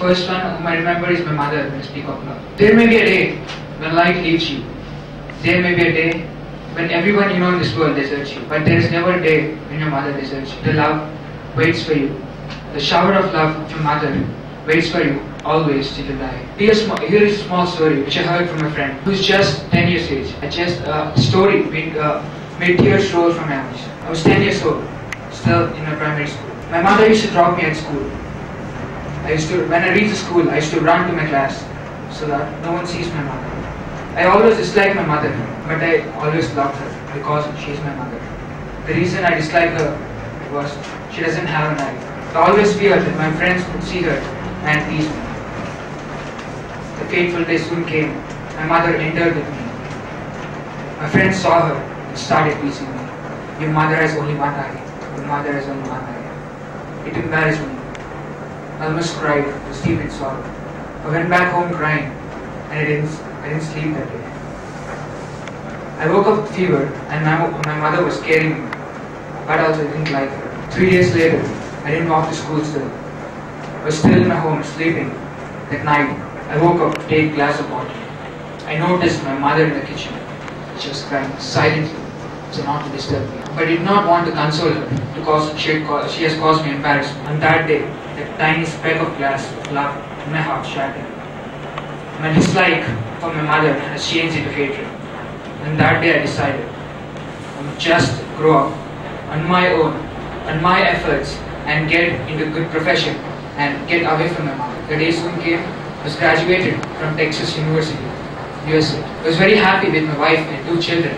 first one whom I remember is my mother when I speak of love. There may be a day when life leaves you. There may be a day when everyone you know in this world deserts you. But there is never a day when your mother deserts you. The love waits for you. The shower of love of your mother waits for you always till you die. Here is a small story which I heard from a friend who's just 10 years age. Story made tears roll from my eyes. I was 10 years old, still in my primary school. My mother used to drop me at school. When I reached the school, I used to run to my class so that no one sees my mother. I always disliked my mother, but I always loved her because she is my mother. The reason I disliked her was she doesn't have an eye. I always feared that my friends would see her and tease me. The fateful day soon came. My mother entered with me. My friends saw her and started teasing me. Your mother has only one eye. Your mother has only one eye. It embarrassed me. I almost cried, was deep in sorrow. I went back home crying, and I didn't sleep that day. I woke up with fever, and my mother was carrying me, but I also didn't like her. 3 days later, I didn't walk to school still. I was still in my home sleeping. That night, I woke up to take a glass of water. I noticed my mother in the kitchen. She was crying silently, so not to disturb me. But I did not want to console her because she has caused me embarrassment. On that day, that tiny speck of glass of love in my heart shattered. My dislike for my mother has changed into hatred. And that day I decided I would just grow up on my own, on my efforts, and get into a good profession and get away from my mother. The day soon came. I was graduated from Texas University, USA. I was very happy with my wife and 2 children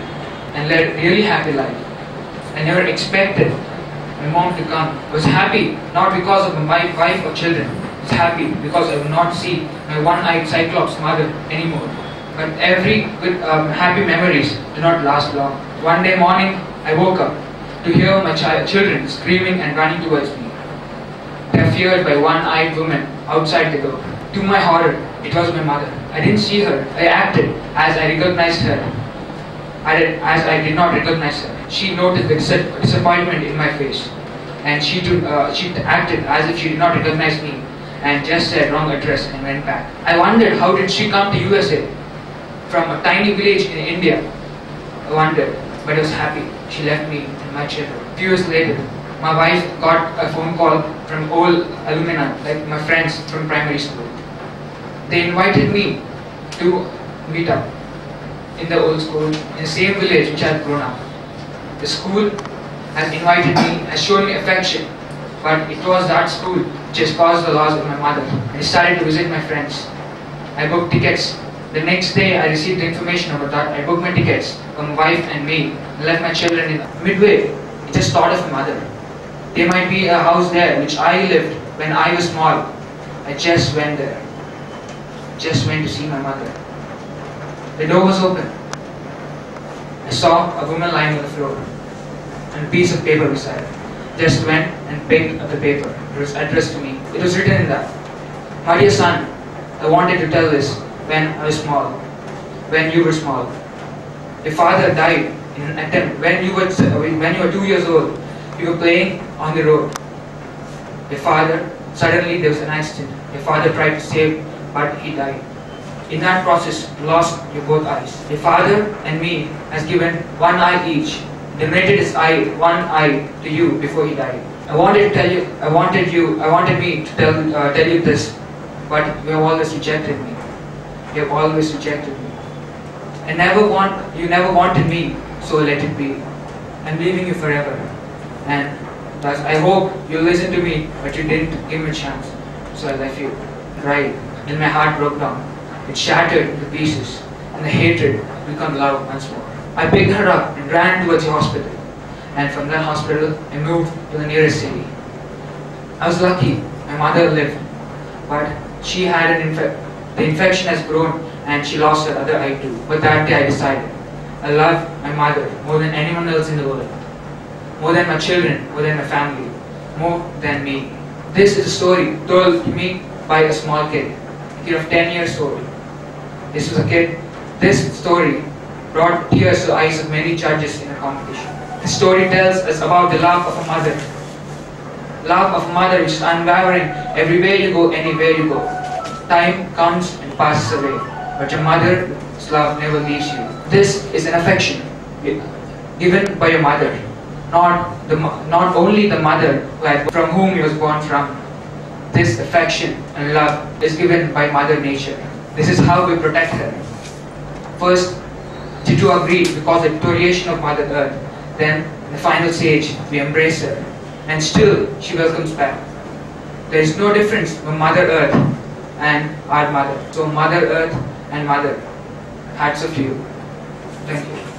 and led a really happy life. I never expected my mom to come. I was happy not because of my wife or children. I was happy because I would not see my one-eyed Cyclops mother anymore. But every good happy memories do not last long. One day morning, I woke up to hear my children screaming and running towards me. They are feared by one-eyed woman outside the door. To my horror, it was my mother. I didn't see her. I acted as I recognized her. As I did not recognize her. She noticed the disappointment in my face, and she acted as if she did not recognize me, and just said wrong address and went back. I wondered how did she come to USA from a tiny village in India. I wondered, but I was happy. She left me and my children. A few years later, my wife got a phone call from old alumni, like my friends from primary school. They invited me to meet up in the old school, in the same village which I had grown up. The school has invited me, has shown me affection, but it was that school which has caused the loss of my mother. I decided to visit my friends. I booked tickets. The next day I received the information about that. I booked my tickets for my wife and me, and left my children in. Midway, I just thought of my mother. There might be a house there which I lived when I was small. I just went there. Just went to see my mother. The door was open. I saw a woman lying on the floor and a piece of paper beside her. Just went and picked up the paper. It was addressed to me. It was written in that. My dear son, I wanted to tell this when I was small, when you were small. Your father died in an attempt when you were 2 years old. You were playing on the road. Your father, suddenly there was an accident. Your father tried to save, but he died. In that process, you lost your both eyes. Your father and me has given one eye each. Donated his one eye to you before he died. I wanted me to tell you this, but you have always rejected me. You have always rejected me. You never wanted me, so let it be. I'm leaving you forever, and thus I hope you listen to me, but you didn't give me a chance. So I left you. I cried till my heart broke down. It shattered into pieces, and the hatred became love once more. I picked her up and ran towards the hospital, and from that hospital I moved to the nearest city. I was lucky, my mother lived, but she had the infection has grown and she lost her other eye too. But that day I decided, I love my mother more than anyone else in the world, more than my children, more than my family, more than me. This is a story told to me by a small kid, a kid of 10 years old. This story brought tears to the eyes of many judges in a competition. The story tells us about the love of a mother. love of a mother which is unwavering everywhere you go, anywhere you go. Time comes and passes away, but your mother's love never leaves you. This is an affection given by your mother, not only the mother from whom he was born from. This affection and love is given by Mother Nature. This is how we protect her. First, to agree because of the toleration of Mother Earth. Then, in the final stage, we embrace her. And still, she welcomes back. There is no difference between Mother Earth and our mother. So Mother Earth and Mother, hats off to you. Thank you.